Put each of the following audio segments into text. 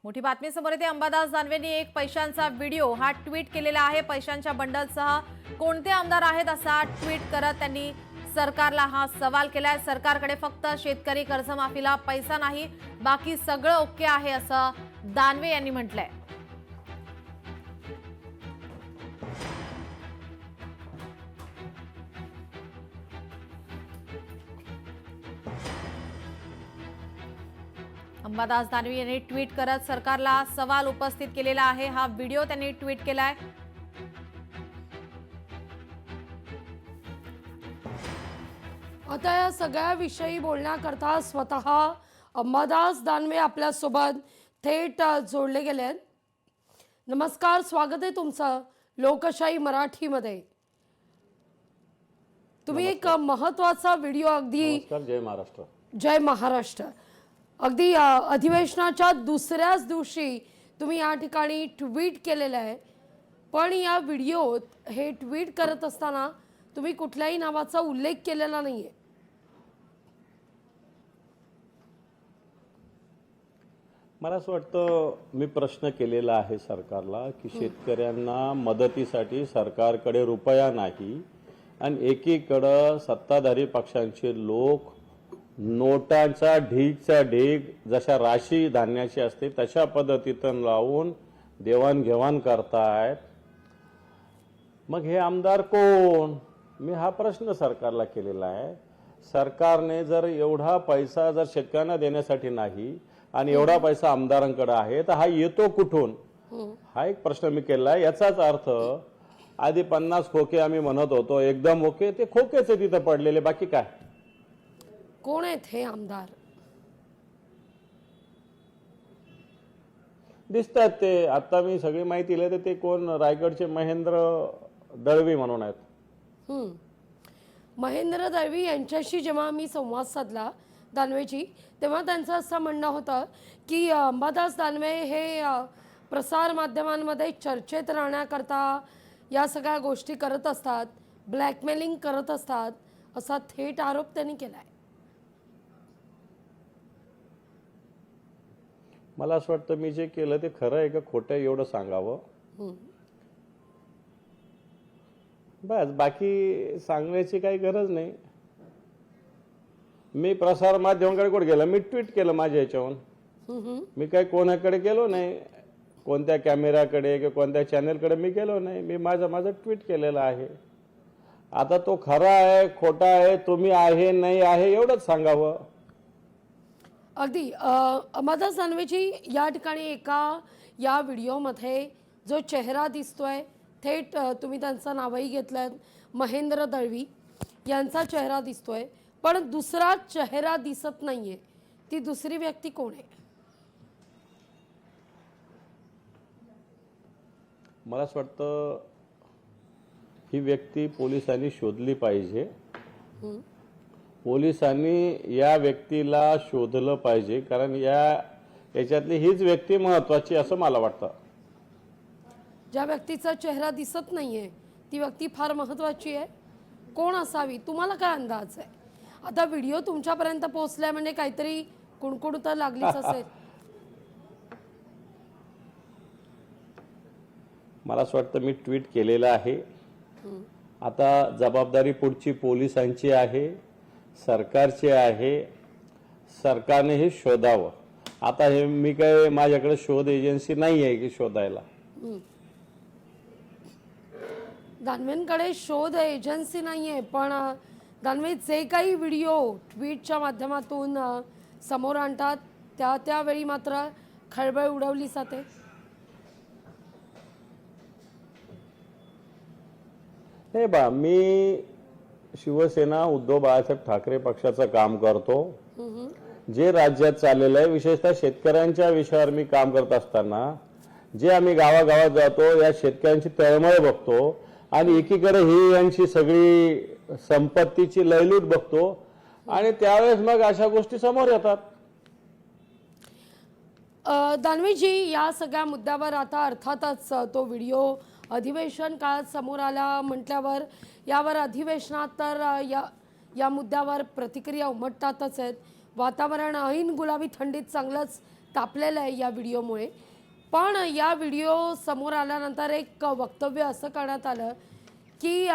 मोठी बातमी समोर येते। अंबादास दानवेंनी एक पैशांचा व्हिडिओ हा ट्विट केलेला आहे। पैशांच्या बंडलसह कोणते आमदार आहेत असा ट्विट करत त्यांनी सरकारला हा सवाल केलाय। सरकारकडे फक्त शेतकरी कर्जमाफीला पैसा नाही, बाकी सगळं ओके आहे असं दानवे यांनी म्हटलंय। अंबादास दानवे यांनी ट्विट करत सरकारला सवाल उपस्थित केलेला आहे। हा व्हिडिओ त्यांनी ट्विट केलाय। आता या सगळ्या विषयी बोलण्याकरता स्वतः अंबादास दानवे आपल्या सोबत थेट जोडले गेले आहेत। नमस्कार, स्वागत आहे तुमचं लोकशाही मराठीमध्ये। तुम्ही एक महत्त्वाचा व्हिडिओ अगदी जय महाराष्ट्र जय महाराष्ट्र अगदी अधिवेशनाच्या दुसऱ्याच दिवशी तुम्ही या ठिकाणी ट्विट केलेलं आहे। पण या व्हिडिओत हे ट्विट करत असताना तुम्ही कुठल्याही नावाचा उल्लेख केलेला नाहीये। मला असं वाटतं मी प्रश्न केलेला आहे सरकारला की शेतकऱ्यांना मदतीसाठी सरकारकडे रुपया नाही आणि एकीकडे सत्ताधारी पक्षांचे लोक नोटांचा ढीगचा ढीग जशा राशी धान्याची असते तशा पद्धतीतून लावून देवाणघेवाण करतायत। मग हे आमदार कोण? मी हा प्रश्न सरकारला केलेला आहे। सरकारने जर एवढा पैसा जर शेतकऱ्यांना देण्यासाठी नाही आणि एवढा पैसा आमदारांकडे आहे तर हा येतो कुठून? हा एक प्रश्न मी केला आहे। याचाच अर्थ आधी 50 खोके आम्ही म्हणत होतो एकदम ओके, ते खोकेच तिथे पडलेले, बाकी काय? कोण आहेत हे आमदार? दिसतात ते, आता मी सगळी माहिती दिली तर ते कोण, रायगडचे महेंद्र दळवी म्हणून आहेत। महेंद्र दळवी यांच्याशी जेव्हा मी संवाद साधला दानवेजी, तेव्हा त्यांचं असं म्हणणं होतं की अंबादास दानवे हे प्रसार माध्यमांमध्ये चर्चेत राहण्याकरता या सगळ्या गोष्टी करत असतात, ब्लॅकमेलिंग करत असतात, असा थेट आरोप त्यांनी केलाय। मला असं वाटतं मी जे केलं ते खरं आहे का खोटं आहे एवढं सांगावं, बस, बाकी सांगण्याची काही गरज नाही। मी प्रसार माध्यमांकडे कुठे गेलो? मी ट्विट केलं माझ्या ह्याच्यावरून। मी काही कोणाकडे गेलो नाही, कोणत्या कॅमेराकडे किंवा कोणत्या चॅनलकडे मी गेलो नाही। मी माझं ट्विट केलेलं आहे। आता तो खरा आहे खोटा आहे, तुम्ही आहे नाही आहे एवढंच सांगावं। अगदी अंबादास दानवेजी, या ठिकाणी एका या व्हिडिओमध्ये जो चेहरा दिसतोय, थेट तुम्ही त्यांचं नावही घेतलं, महेंद्र दळवी यांचा चेहरा दिसतोय, पण दुसरा चेहरा दिसत नाहीये। ती दुसरी व्यक्ती कोण आहे? मला असं वाटतं ही व्यक्ती पोलिसांनी शोधली पाहिजे। पोलिसांनी या व्यक्तीला शोधलं पाहिजे, कारण याच्यातली हीच व्यक्ती महत्वाची असं मला वाटतं। ज्या व्यक्तीचा चेहरा दिसत नाहीये ती व्यक्ती फार महत्वाची आहे। कोण असावी? तुम्हाला काय अंदाज आहे? आता व्हिडिओ तुमच्यापर्यंत पोहोचलाय म्हणजे काहीतरी कुणकुण तर लागलीच असेल। मला असं वाटतं मी ट्विट केलेलं आहे। आता जबाबदारी पुढची पोलिसांची आहे, सरकारची आहे। सरकारने हे शोधावं। आता हे मी काय, माझ्याकडे शोध एजन्सी नाही आहे की शोधायला। दानवेंकडे शोध एजन्सी नाहीये, पण दानवे जे काही व्हिडिओ ट्विटच्या माध्यमातून समोर आणतात त्यावेळी मात्र खळबळ उडवली जाते। हे बा, मी शिवसेना उद्धव बाळासाहेब ठाकरे पक्षाचं काम करतो। जे राज्यात चाललेलं आहे, विशेषतः शेतकऱ्यांच्या विषयावर मी काम करत असताना जे आम्ही गावागावात जातो, या शेतकऱ्यांची तळमळ बघतो आणि एकीकडे ही यांची सगळी संपत्तीची लयलूट बघतो आणि त्यावेळेस मग अशा गोष्टी समोर येतात। दानवेजी, या सगळ्या मुद्द्यावर आता अर्थातच तो व्हिडिओ अधिवेशन काळात समोर आला म्हटल्यावर यावर अधिवेशनात तर या मुद्द्यावर प्रतिक्रिया उमटतातच आहेत। वातावरण ऐन गुलाबी थंडीत चांगलंच तापलेलं आहे या व्हिडिओमुळे. पण या व्हिडिओ समोर आल्यानंतर एक वक्तव्य असं करण्यात आलं की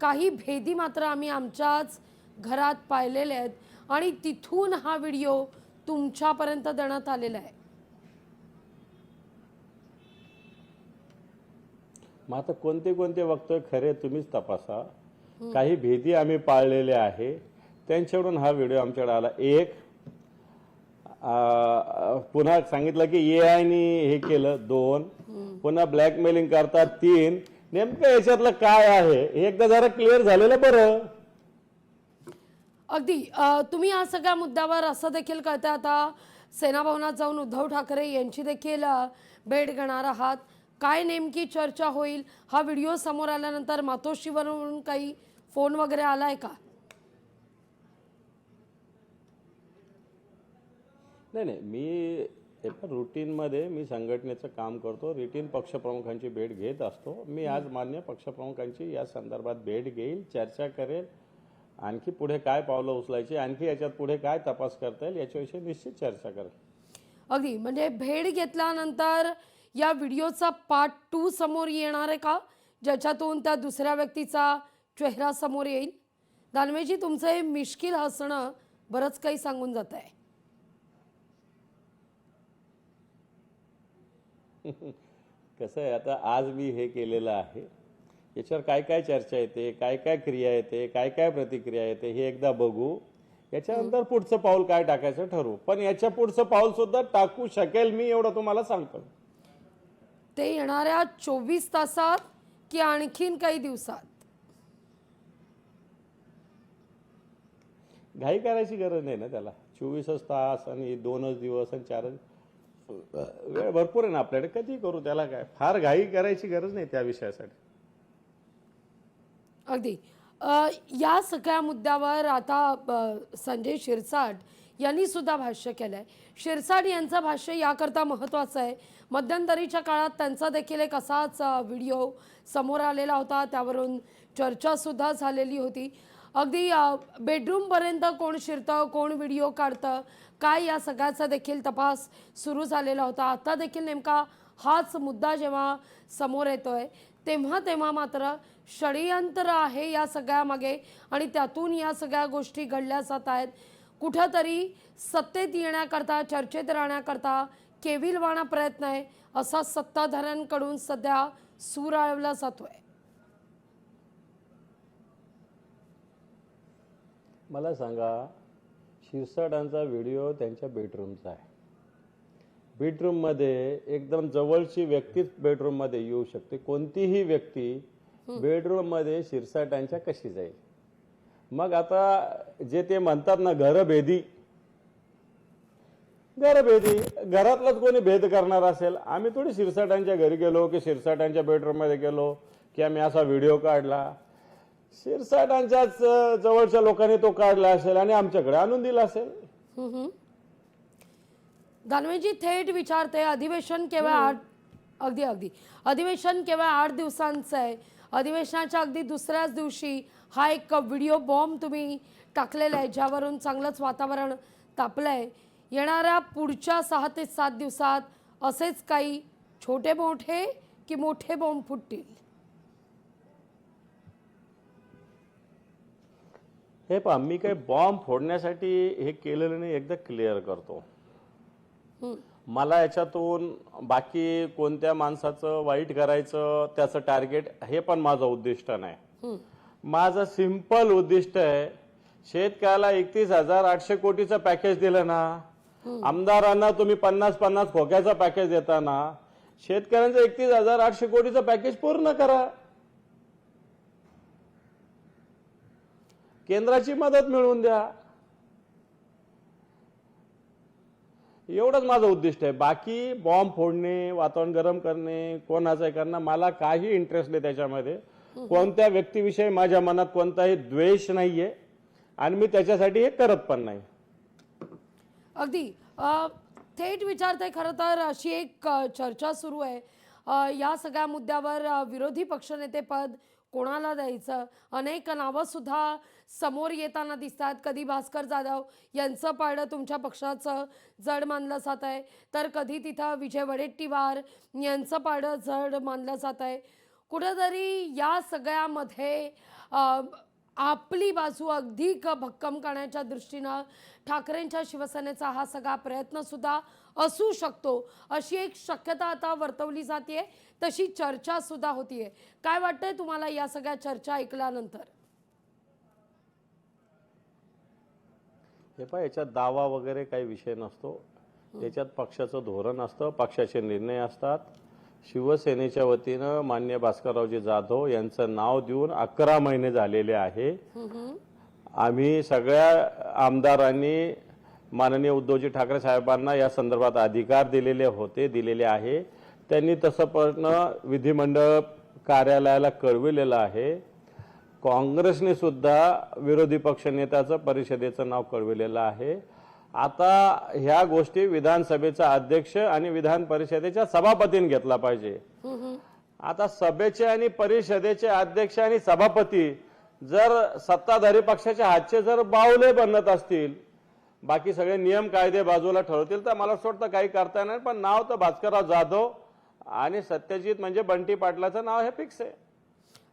काही भेदी मात्र आम्ही आमच्याच घरात पाहिलेले आहेत आणि तिथून हा व्हिडिओ तुमच्यापर्यंत देण्यात आलेला आहे. मग आता कोणते कोणते वक्तव्य खरे तुम्हीच तपासा. काही भेदी आम्ही पाळलेले आहे त्यांच्याकडून हा व्हिडिओ आमच्याकडे आला. एक पुन्हा सांगितलं की AI नी हे केलं. 2 पुन्हा ब्लॅकमेलिंग करतात. 3 नेमकं याच्यातलं काय आहे हे एकदा जरा क्लिअर झालेलं बरं. अगदी तुम्ही या सगळ्या मुद्द्यावर असं देखील कळतं आता सेनाभवनात जाऊन उद्धव ठाकरे यांची देखील भेट घेणार आहात. काय नेमकी चर्चा होईल? हा व्हिडिओ समोर आल्यानंतर मातोश्रीवरून काही फोन वगैरे आलाय का? नाही मी एका रुटीनमध्ये मी संघटनेचं काम करतो. रुटीन पक्षप्रमुखांची भेट घेत असतो. मी आज मान्य पक्षप्रमुखांची या संदर्भात भेट घेईल, चर्चा करेल. आणखी पुढे काय पावलं उचलायची, आणखी याच्यात पुढे काय तपास करता येईल याच्याविषयी निश्चित चर्चा करेल. अगदी म्हणजे भेट घेतल्यानंतर या व्हिडिओचा पार्ट 2 समोर येणार आहे का, ज्याच्यातून त्या दुसऱ्या व्यक्तीचा चेहरा समोर येईल? दानवेजी, तुमचं हे मिश्किल हसणं बरंच काही सांगून जात आहे. कसं आहे, आता आज मी हे केलेलं आहे, याच्यावर काय काय चर्चा येते, काय काय क्रिया येते, काय काय प्रतिक्रिया येते हे एकदा बघू. याच्यानंतर पुढचं पाऊल काय टाकायचं ठरवू. पण याच्या पुढचं पाऊल सुद्धा टाकू शकेल मी, एवढं तुम्हाला सांगतो. ते येणाऱ्या 24 तासात की आणखीन काही दिवसात? घाई करायची गरज नाही ना त्याला. 24 तास आणि 2 दिवस आणि 4 वेळ भरपूर आहे ना आपल्याकडे, कधी करू. त्याला काय फार घाई करायची गरज नाही त्या विषयासाठी. अगदी या सगळ्या मुद्द्यावर आता संजय शिरसाट यांनी सुद्धा भाष्य केलं आहे. शिरसाट यांचं भाष्य याकरता महत्त्वाचं आहे, मध्यंतरीच्या काळात त्यांचा देखील एक असाच व्हिडिओ समोर आलेला होता, त्यावरून चर्चासुद्धा झालेली होती. अगदी बेडरूमपर्यंत कोण शिरतं, कोण व्हिडिओ काढतं, काय या सगळ्याचा देखील तपास सुरू झालेला होता. आता देखील नेमका हाच मुद्दा जेव्हा समोर येतोय तेव्हा मात्र षडयंत्र आहे या सगळ्यामागे आणि त्यातून या सगळ्या गोष्टी घडल्या जात आहेत. कुठंतरी सत्तेत येण्याकरता, चर्चेत राहण्याकरता केविलवाणा प्रयत्न आहे असा सत्ताधाऱ्यांकडून सध्या सूर आळवला जातोय. मला सांगा, शिरसाटांचा व्हिडिओ त्यांच्या बेडरूमचा आहे. बेडरूममध्ये एकदम जवळची व्यक्तीच बेडरूममध्ये येऊ शकते. कोणतीही व्यक्ती बेडरूममध्ये शिरसाटांच्या कशी जाईल? मग आता जे ते म्हणतात ना घरभेदी, घरातलाच कोणी भेद करणार असेल. आम्ही थोडी शिरसाटांच्या घरी गेलो की शिरसाटांच्या बेडरूममध्ये गेलो की आम्ही असा व्हिडिओ काढला. शिरसाटांच्याच जवळच्या लोकांनी तो काढला असेल आणि आमच्याकडे आणून दिला असेल. दानवेजी थेट विचारते, अधिवेशन केवळ अगदी अधिवेशन केवळ 8 दिवसांचं आहे. अधिवेशनाच्या अगदी दुसऱ्याच दिवशी हा एक व्हिडिओ बॉम्ब तुम्ही टाकलेला आहे, ज्यावरून चांगलंच वातावरण तापलंय. येणाऱ्या पुढच्या 6 ते 7 दिवसात असेच काही छोटे मोठे की मोठे बॉम्ब फुटतील? हे पहा, मी काही बॉम्ब फोडण्यासाठी हे केलेलं नाही, एकदा क्लिअर करतो. मला याच्यातून बाकी कोणत्या माणसाचं वाईट करायचं त्याचं टार्गेट हे पण माझं उद्दिष्ट नाही. माझं सिंपल उद्दिष्ट आहे, शेतकऱ्याला 31,800 कोटीचं पॅकेज दिलं ना, आमदारांना तुम्ही 50-50 खोक्याचं पॅकेज देताना शेतकऱ्यांचं 31,800 कोटीचं पॅकेज पूर्ण करा. केंद्राची मदत मिळवून द्या. एवढंच माझं उद्दिष्ट आहे. बाकी बॉम्ब फोडणे, वातावरण गरम करणे, कोणाचं करणं, मला काही इंटरेस्ट नाही त्याच्यामध्ये. कोणत्या व्यक्तीविषयी माझ्या मनात कोणताही द्वेष नाहीये आणि मी त्याच्यासाठी हे करत पण नाही. अगदी थेट विचारते. खरं तर अशी एक चर्चा सुरू आहे या सगळ्या मुद्द्यावर, विरोधी पक्षनेतेपद कोणाला द्यायचं, अनेक नावं सुद्धा समोर येताना दिसतात. कधी भास्कर जाधव यांचं पारडं तुमच्या पक्षाचं जड मानलं जात आहे, तर कधी तिथं विजय वडेट्टीवार यांचं पारडं जड मानलं जात आहे. कुठंतरी या सगळ्यामध्ये आपली बाजू अधिक भक्कम करण्याच्या दृष्टीनं ठाकरेंच्या शिवसेनेचा हा सगळा प्रयत्न सुद्धा असू शकतो, अशी एक शक्यता आता वर्तवली जाते. तशी चर्चा सुद्धा होतीये. काय वाटतंय तुम्हाला या सगळ्या चर्चा ऐकल्यानंतर? हे पहा, याच्यात दावा वगैरे काही विषय नसतो. याच्यात पक्षाचं धोरण असतं, पक्षाचे निर्णय असतात. शिवसेनेच्या वतीनं माननीय भास्कररावजी जाधव यांचं नाव देऊन 11 महिने झालेले आहे. आम्ही सगळ्या आमदारांनी माननीय उद्धवजी ठाकरे साहेबांना या संदर्भात अधिकार दिलेले आहे. त्यांनी तसं पण विधिमंडळ कार्यालयाला कळविलेलं आहे. काँग्रेसने सुद्धा विरोधी पक्षनेत्याचं परिषदेचं नाव कळविलेलं आहे. आता ह्या गोष्टी विधानसभेचा अध्यक्ष आणि विधान परिषदेच्या सभापतींनी घेतला पाहिजे. आता सभेचे आणि परिषदेचे अध्यक्ष आणि सभापती जर सत्ताधारी पक्षाच्या हातचे जर बाहुले बनत असतील, बाकी सगळे नियम कायदे बाजूला ठरवतील, तर मला असं वाटतं काही करता येणार. पण नाव तर भास्करराव जाधव आणि सत्यजित म्हणजे बंटी पाटलाचं नाव हे फिक्स आहे.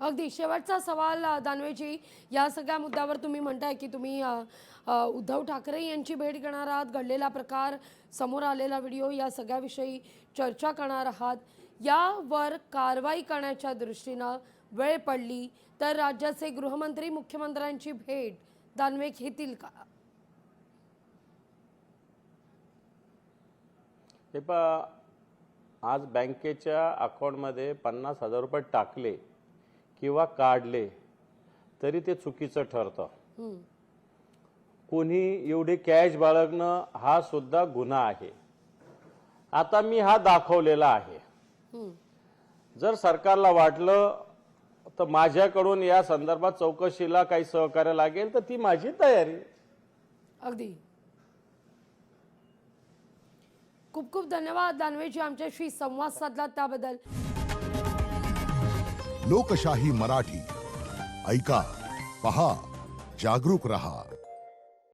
अगदी शेवटचा सवाल दानवेजी, या सगळ्या मुद्द्यावर तुम्ही म्हणताय की तुम्ही उद्धव ठाकरे यांची भेट घेणार आहात, घडलेला प्रकार, समोर आलेला व्हिडिओ, या सगळ्याविषयी चर्चा करणार आहात. यावर कारवाई करण्याच्या दृष्टीनं वेळ पडली तर राज्याचे गृहमंत्री मुख्यमंत्र्यांची भेट दानवे घेतील का? हे पहा, आज बँकेच्या अकाउंटमध्ये 50,000 रुपये टाकले किंवा काढले तरी ते चुकीचं ठरतं. कोणी एवढी कॅश बाळगणं हा सुद्धा गुन्हा आहे. आता मी हा दाखवलेला आहे. जर सरकारला वाटलं तर माझ्याकडून या संदर्भात चौकशीला काही सहकार्य लागेल तर ती माझी तयारी. अगदी. खूप खूप धन्यवाद दानवेजी, आमच्याशी संवाद साधला त्याबद्दल. लोकशाही मराठी ऐका, पहा, जागरूक रहा.